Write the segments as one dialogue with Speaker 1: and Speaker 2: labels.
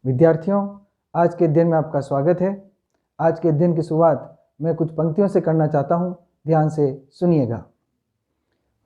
Speaker 1: विद्यार्थियों, आज के अध्ययन में आपका स्वागत है। आज के अध्ययन की शुरुआत मैं कुछ पंक्तियों से करना चाहता हूँ। ध्यान से सुनिएगा।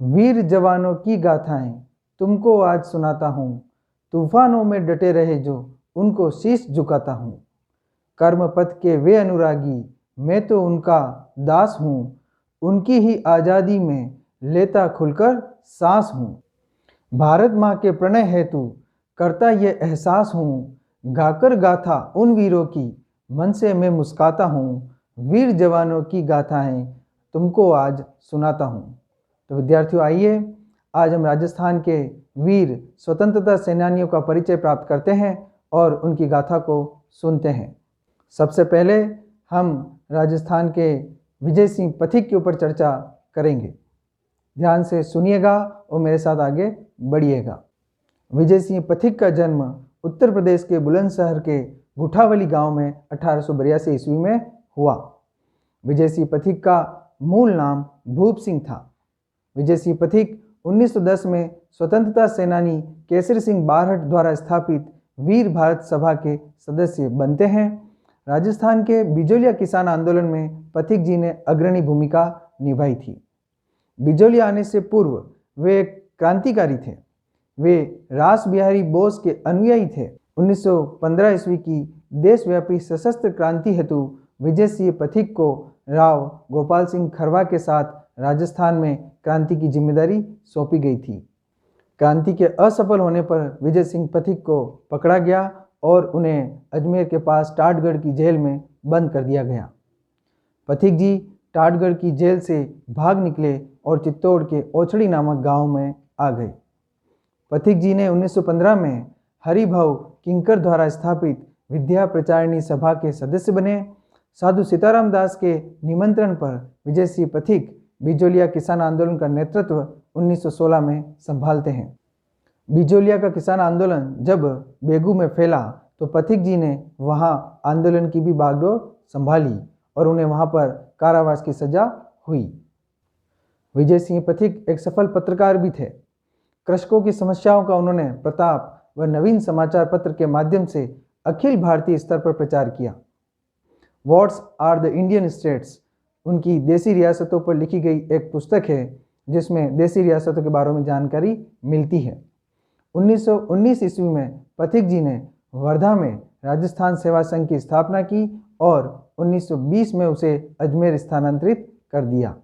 Speaker 1: वीर जवानों की गाथाएं तुमको आज सुनाता हूँ, तूफानों में डटे रहे जो उनको शीश झुकाता हूँ। कर्म पथ के वे अनुरागी, मैं तो उनका दास हूँ, उनकी ही आज़ादी में लेता खुलकर सांस हूँ। भारत माँ के प्रणय हेतु करता ये एहसास हूँ, गाकर गाथा उन वीरों की मन से मैं मुस्काता हूँ। वीर जवानों की गाथाएं तुमको आज सुनाता हूँ। तो विद्यार्थियों, आइए आज हम राजस्थान के वीर स्वतंत्रता सेनानियों का परिचय प्राप्त करते हैं और उनकी गाथा को सुनते हैं। सबसे पहले हम राजस्थान के विजय सिंह पथिक के ऊपर चर्चा करेंगे। ध्यान से सुनिएगा और मेरे साथ आगे बढ़िएगा। विजय सिंह पथिक का जन्म उत्तर प्रदेश के बुलंदशहर के गुठावली गांव में 1882 ईस्वी में हुआ। विजय सिंह पथिक का मूल नाम भूप सिंह था। विजय सिंह पथिक 1910 में स्वतंत्रता सेनानी केसरी सिंह बारहट द्वारा स्थापित वीर भारत सभा के सदस्य बनते हैं। राजस्थान के बिजोलिया किसान आंदोलन में पथिक जी ने अग्रणी भूमिका निभाई थी। बिजोलिया आने से पूर्व वे एक क्रांतिकारी थे। वे रास बिहारी बोस के अनुयायी थे। 1915 ईस्वी की देशव्यापी सशस्त्र क्रांति हेतु विजय सिंह पथिक को राव गोपाल सिंह खरवा के साथ राजस्थान में क्रांति की जिम्मेदारी सौंपी गई थी। क्रांति के असफल होने पर विजय सिंह पथिक को पकड़ा गया और उन्हें अजमेर के पास टाटगढ़ की जेल में बंद कर दिया गया। पथिक जी टाटगढ़ की जेल से भाग निकले और चित्तौड़ के ओछड़ी नामक गांव में आ गए। पथिक जी ने 1915 में हरिभाऊ किंकर द्वारा स्थापित विद्या प्रचारिणी सभा के सदस्य बने। साधु सीताराम दास के निमंत्रण पर विजय सिंह पथिक बिजोलिया किसान आंदोलन का नेतृत्व 1916 में संभालते हैं। बिजोलिया का किसान आंदोलन जब बेगू में फैला तो पथिक जी ने वहां आंदोलन की भी बागडोर संभाली और उन्हें वहां पर कारावास की सजा हुई। विजय सिंह पथिक एक सफल पत्रकार भी थे। कृषकों की समस्याओं का उन्होंने प्रताप व नवीन समाचार पत्र के माध्यम से अखिल भारतीय स्तर पर प्रचार किया। What's are the Indian states उनकी देसी रियासतों पर लिखी गई एक पुस्तक है जिसमें देसी रियासतों के बारे में जानकारी मिलती है। 1919 ईस्वी में पथिक जी ने वर्धा में राजस्थान सेवा संघ की स्थापना की और 1920 में उसे अजमेर स्थानांतरित कर दिया।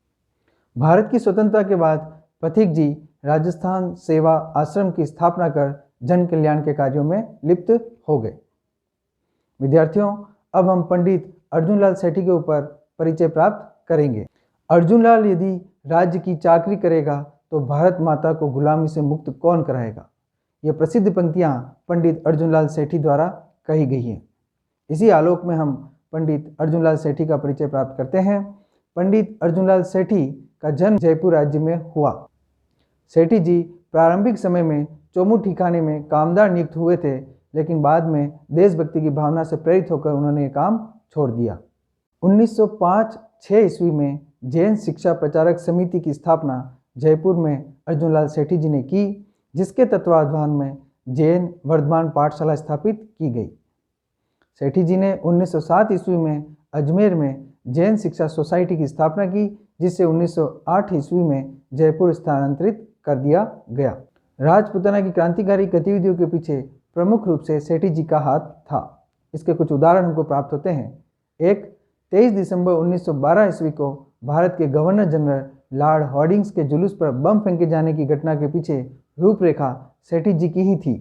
Speaker 1: भारत की स्वतंत्रता के बाद पथिक जी राजस्थान सेवा आश्रम की स्थापना कर जन कल्याण के कार्यों में लिप्त हो गए। विद्यार्थियों, अब हम पंडित अर्जुनलाल सेठी के ऊपर परिचय प्राप्त करेंगे। अर्जुनलाल यदि राज्य की चाकरी करेगा तो भारत माता को गुलामी से मुक्त कौन कराएगा? ये प्रसिद्ध पंक्तियां पंडित अर्जुनलाल सेठी द्वारा कही गई हैं। इसी आलोक में हम पंडित अर्जुनलाल सेठी का परिचय प्राप्त करते हैं। पंडित अर्जुनलाल सेठी का जन्म जयपुर राज्य में हुआ। सेठी जी प्रारंभिक समय में चौमुखी में कामदार नियुक्त हुए थे, लेकिन बाद में देशभक्ति की भावना से प्रेरित होकर उन्होंने ये काम छोड़ दिया। 1905-6 ईस्वी में जैन शिक्षा प्रचारक समिति की स्थापना जयपुर में अर्जुनलाल सेठी जी ने की, जिसके तत्वावधान में जैन वर्धमान पाठशाला स्थापित की गई। सेठी जी ने 1907 ईस्वी में अजमेर में जैन शिक्षा सोसाइटी की स्थापना की, जिसे 1908 ईस्वी में जयपुर स्थानांतरित कर दिया गया। राजपूताना की क्रांतिकारी गतिविधियों के पीछे प्रमुख रूप से सेठी जी का हाथ था। इसके कुछ उदाहरण हमको प्राप्त होते हैं। एक, 23 दिसंबर 1912 ईस्वी को भारत के गवर्नर जनरल लॉर्ड हॉर्डिंग्स के जुलूस पर बम फेंके जाने की घटना के पीछे रूपरेखा सेठी जी की ही थी।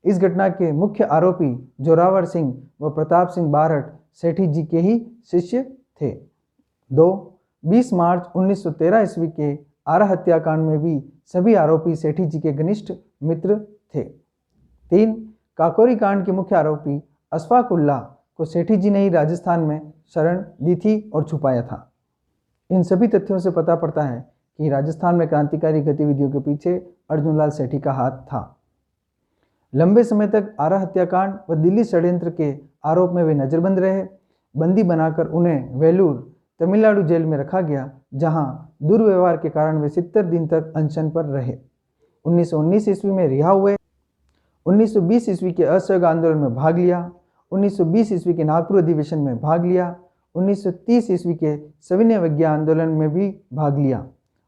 Speaker 1: इस घटना के मुख्य आरोपी जोरावर सिंह व प्रताप सिंह बारहट सेठी जी के ही शिष्य थे। 2, 20 मार्च 1913 ईस्वी के आरा हत्याकांड में भी सभी आरोपी सेठी जी के घनिष्ठ मित्र थे। 3, काकोरी कांड के मुख्य आरोपी अशफाक उल्लाह को सेठी जी ने ही राजस्थान में शरण दी थी और छुपाया था। इन सभी तथ्यों से पता पड़ता है कि राजस्थान में क्रांतिकारी गतिविधियों के पीछे अर्जुनलाल सेठी का हाथ था। लंबे समय तक आरा हत्याकांड व दिल्ली षड्यंत्र के आरोप में वे नजरबंद रहे। बंदी बनाकर उन्हें वेलूर तमिलनाडु जेल में रखा गया, जहां दुर्व्यवहार के कारण वे 70 दिन तक अनशन पर रहे। 1919 ईस्वी में रिहा हुए 1920 ईस्वी के असहयोग आंदोलन में भाग लिया। 1920 ईस्वी के नागपुर अधिवेशन में भाग लिया। 1930 ईस्वी के सविनय अवज्ञा आंदोलन में भी भाग लिया।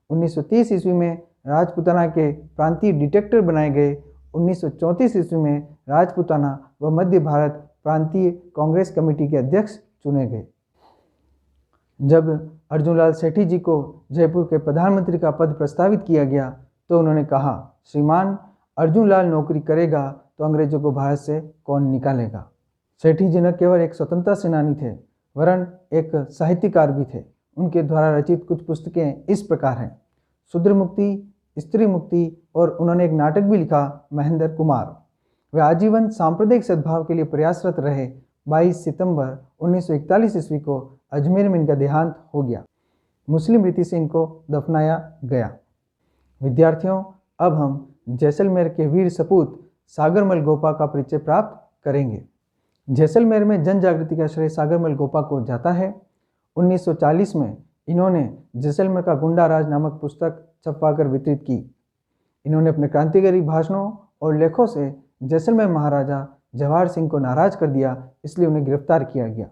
Speaker 1: 1930 ईस्वी में राजपूताना के प्रांतीय डिटेक्टर बनाए गए। 1934 ईस्वी में राजपूताना व मध्य भारत प्रांतीय कांग्रेस कमेटी के अध्यक्ष चुने गए। जब अर्जुनलाल सेठी जी को जयपुर के प्रधानमंत्री का पद प्रस्तावित किया गया तो उन्होंने कहा, श्रीमान अर्जुनलाल नौकरी करेगा तो अंग्रेजों को भारत से कौन निकालेगा। सेठी जी न केवल एक स्वतंत्रता सेनानी थे वरन एक साहित्यकार भी थे। उनके द्वारा रचित कुछ पुस्तकें इस प्रकार हैं, शूद्र मुक्ति, स्त्री मुक्ति, और उन्होंने एक नाटक भी लिखा, महेंद्र कुमार। वे आजीवन सांप्रदायिक सद्भाव के लिए प्रयासरत रहे। 22 सितंबर 1941 ईस्वी को अजमेर में इनका देहांत हो गया। मुस्लिम रीति से इनको दफनाया गया। विद्यार्थियों, अब हम जैसलमेर के वीर सपूत सागरमल गोपा का परिचय प्राप्त करेंगे। जैसलमेर में जन जागृति का श्रेय सागरमल गोपा को जाता है। 1940 में इन्होंने जैसलमेर का गुंडा राज नामक पुस्तक छपवाकर वितरित की। इन्होंने अपने क्रांतिकारी भाषणों और लेखों से जैसलमेर महाराजा जवाहर सिंह को नाराज कर दिया, इसलिए उन्हें गिरफ्तार किया गया।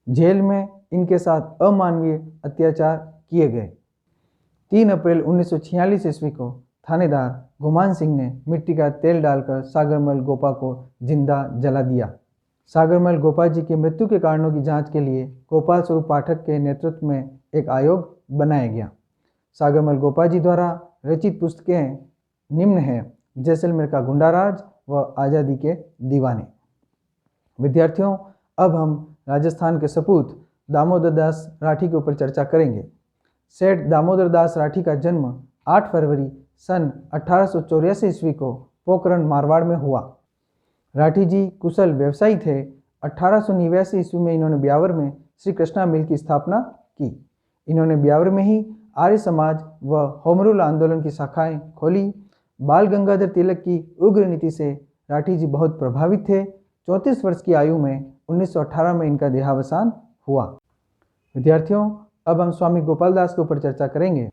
Speaker 1: जेल में इनके साथ अमानवीय अत्याचार किए गए। 3 अप्रैल 1946 ईस्वी को थानेदार गुमान सिंह ने मिट्टी का तेल डालकर सागरमल गोपा को जिंदा जला दिया। सागरमल गोपा जी की मृत्यु के कारणों की जांच के लिए गोपाल स्वरूप पाठक के नेतृत्व में एक आयोग बनाया गया। सागरमल गोपा जी द्वारा रचित पुस्तकें निम्न हैं, जैसलमेर का गुंडाराज व आज़ादी के दीवाने। विद्यार्थियों, अब हम राजस्थान के सपूत दामोदर दास राठी के ऊपर चर्चा करेंगे। सेठ दामोदर दास राठी का जन्म 8 फरवरी सन 1884 ईस्वी को पोखरण मारवाड़ में हुआ। राठी जी कुशल व्यवसायी थे। 1889 ईस्वी में इन्होंने ब्यावर में श्री कृष्णा मिल की स्थापना की। इन्होंने ब्यावर में ही आर्य समाज व होम रूल आंदोलन की शाखाएं खोली। बाल गंगाधर तिलक की उग्र नीति से राठी जी बहुत प्रभावित थे। 34 वर्ष की आयु में 1918 में इनका देहावसान हुआ। विद्यार्थियों, अब हम स्वामी गोपाल दास के ऊपर चर्चा करेंगे।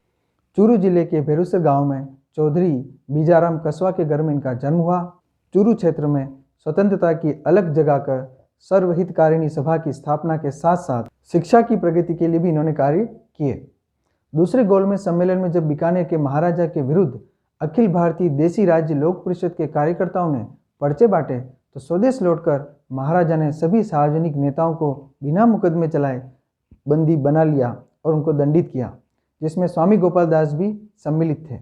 Speaker 1: चूरू जिले के भेरूसर गांव में चौधरी बीजाराम कसवा के घर में इनका जन्म हुआ। चूरू क्षेत्र में स्वतंत्रता की अलग जगाकर सर्वहितकारिणी सभा की स्थापना के साथ साथ शिक्षा की प्रगति के लिए भी इन्होंने कार्य किए। दूसरे गोलमेज सम्मेलन में जब बीकानेर के महाराजा के विरुद्ध अखिल भारतीय देसी राज्य लोक परिषद के कार्यकर्ताओं ने पर्चे बांटे तो स्वदेश लौटकर महाराजा ने सभी सार्वजनिक नेताओं को बिना मुकदमे चलाए बंदी बना लिया और उनको दंडित किया, जिसमें स्वामी गोपाल दास भी सम्मिलित थे।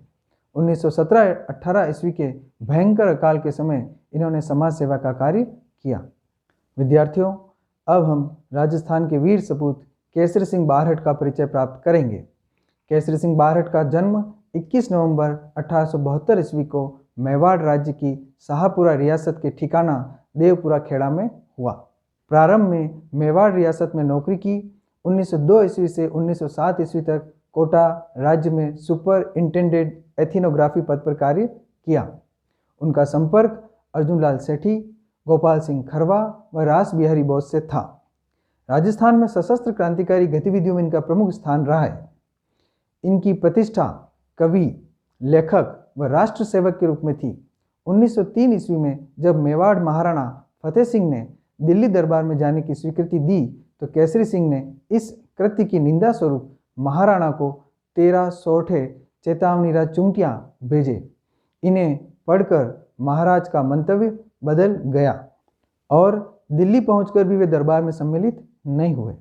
Speaker 1: 1917-18 ईस्वी के भयंकर अकाल के समय इन्होंने समाज सेवा का कार्य किया। विद्यार्थियों, अब हम राजस्थान के वीर सपूत केसरी सिंह बारहट का परिचय प्राप्त करेंगे। केसरी सिंह बारहट का जन्म 21 नवंबर 1872 ईस्वी को मेवाड़ राज्य की शाहपुरा रियासत के ठिकाना देवपुरा खेड़ा में हुआ। प्रारंभ में मेवाड़ रियासत में नौकरी की। 1902 ईस्वी से 1907 ईस्वी तक कोटा राज्य में सुपरिंटेंडेंट एथिनोग्राफी पद पर कार्य किया। उनका संपर्क अर्जुनलाल सेठी, गोपाल सिंह खरवा व रास बिहारी बोस से था। राजस्थान में सशस्त्र क्रांतिकारी गतिविधियों में इनका प्रमुख स्थान रहा है। इनकी प्रतिष्ठा कवि, लेखक व राष्ट्र सेवक के रूप में थी। 1903 ईस्वी में जब मेवाड़ महाराणा फतेह सिंह ने दिल्ली दरबार में जाने की स्वीकृति दी तो केसरी सिंह ने इस कृत्य की निंदा स्वरूप महाराणा को 13 सौठे चेतावनी चुमकियाँ भेजे। इन्हें पढ़कर महाराज का मंतव्य बदल गया और दिल्ली पहुंचकर भी वे दरबार में सम्मिलित नहीं हुए।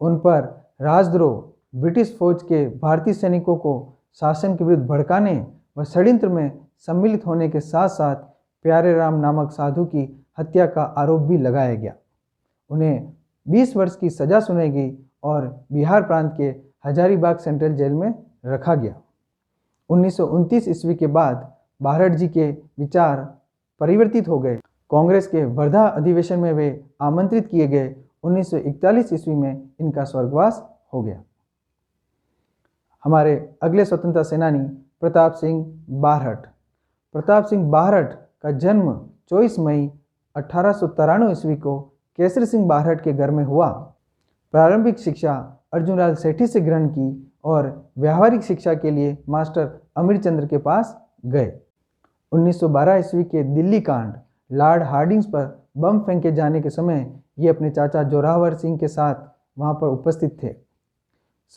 Speaker 1: उन पर राजद्रोह, ब्रिटिश फौज के भारतीय सैनिकों को शासन के विरुद्ध भड़काने व षड्यंत्र में सम्मिलित होने के साथ साथ प्यारे राम नामक साधु की हत्या का आरोप भी लगाया गया। उन्हें 20 वर्ष की सजा सुनाई गई और बिहार प्रांत के हजारीबाग सेंट्रल जेल में रखा गया। 1929 ईस्वी के बाद बारहट जी के विचार परिवर्तित हो गए। कांग्रेस के वर्धा अधिवेशन में वे आमंत्रित किए गए। 1941 ईस्वी में इनका स्वर्गवास हो गया। हमारे अगले स्वतंत्रता सेनानी प्रताप सिंह बारहट। प्रताप सिंह बारहट का जन्म 24 मई 1893 ईस्वी को केसरी सिंह बारहट के घर में हुआ। प्रारंभिक शिक्षा अर्जुनलाल सेठी से ग्रहण की और व्यावहारिक शिक्षा के लिए मास्टर अमीरचंद्र के पास गए। 1912 ईस्वी के दिल्ली कांड लॉर्ड हार्डिंग्स पर बम फेंके जाने के समय ये अपने चाचा जोरावर सिंह के साथ वहाँ पर उपस्थित थे।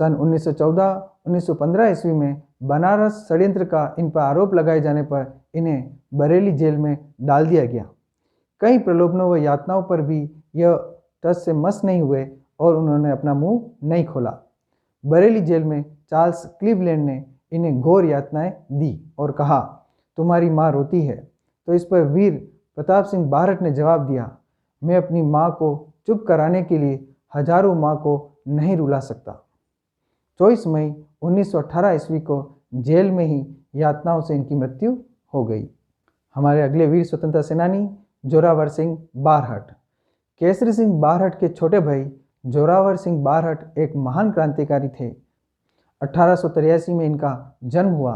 Speaker 1: सन 1914-1915 ईस्वी में बनारस षड्यंत्र का इन पर आरोप लगाए जाने पर इन्हें बरेली जेल में डाल दिया गया। कई प्रलोभनों व यातनाओं पर भी यह टस से मस नहीं हुए और उन्होंने अपना मुंह नहीं खोला। बरेली जेल में चार्ल्स क्लीवलैंड ने इन्हें घोर यातनाएं दी और कहा, तुम्हारी माँ रोती है। तो इस पर वीर प्रताप सिंह बारहट ने जवाब दिया, मैं अपनी माँ को चुप कराने के लिए हजारों माँ को नहीं रुला सकता। 24 मई 1918 ईस्वी को जेल में ही यातनाओं से इनकी मृत्यु हो गई। हमारे अगले वीर स्वतंत्रता सेनानी जोरावर सिंह बारहट। केसरी सिंह बारहट के छोटे भाई जोरावर सिंह बारहट एक महान क्रांतिकारी थे। 1883 में इनका जन्म हुआ।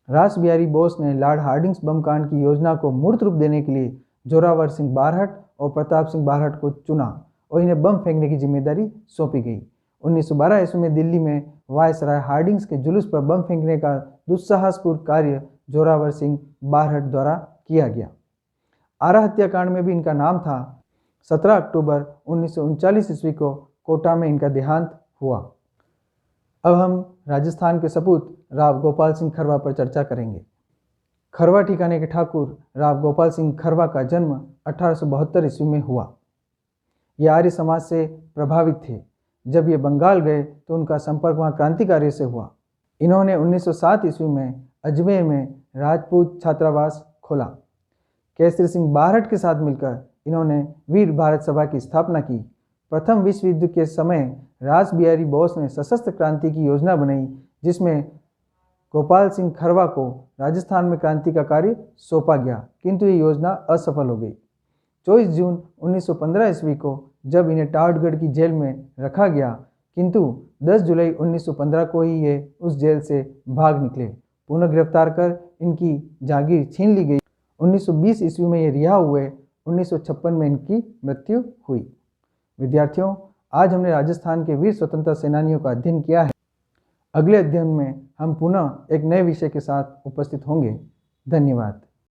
Speaker 1: रासबिहारी बोस ने लॉर्ड हार्डिंग्स बम कांड की योजना को मूर्त रूप देने के लिए जोरावर सिंह बारहट और प्रताप सिंह बारहट को चुना और इन्हें बम फेंकने की जिम्मेदारी सौंपी गई। 1912 ईस्वी में दिल्ली में वायसराय हार्डिंग्स के जुलूस पर बम फेंकने का दुस्साहसपूर्ण कार्य जोरावर सिंह बारहट द्वारा किया गया। आरा हत्याकांड में भी इनका नाम था। 17 अक्टूबर 1939 ईस्वी को कोटा में इनका देहांत हुआ। अब हम राजस्थान के सपूत राव गोपाल सिंह खरवा पर चर्चा करेंगे। खरवा ठिकाने के ठाकुर राव गोपाल सिंह खरवा का जन्म 1872 ईस्वी में हुआ। ये आर्य समाज से प्रभावित थे। जब ये बंगाल गए तो उनका संपर्क वहाँ क्रांतिकारियों से हुआ। इन्होंने 1907 ईस्वी में अजमेर में राजपूत छात्रावास खोला। केसरी सिंह बारहट के साथ मिलकर इन्होंने वीर भारत सभा की स्थापना की। प्रथम विश्व युद्ध के समय रासबिहारी बोस ने सशस्त्र क्रांति की योजना बनाई, जिसमें गोपाल सिंह खरवा को राजस्थान में क्रांति का कार्य सौंपा गया, किंतु ये योजना असफल हो गई। 24 जून 1915 ईस्वी को जब इन्हें टाटगढ़ की जेल में रखा गया, किंतु 10 जुलाई 1915 को ही ये उस जेल से भाग निकले। पुनः गिरफ्तार कर इनकी जागीर छीन ली गई। 1920 ईस्वी में ये रिहा हुए। 1956 में इनकी मृत्यु हुई। विद्यार्थियों, आज हमने राजस्थान के वीर स्वतंत्रता सेनानियों का अध्ययन किया है। अगले अध्ययन में हम पुनः एक नए विषय के साथ उपस्थित होंगे। धन्यवाद।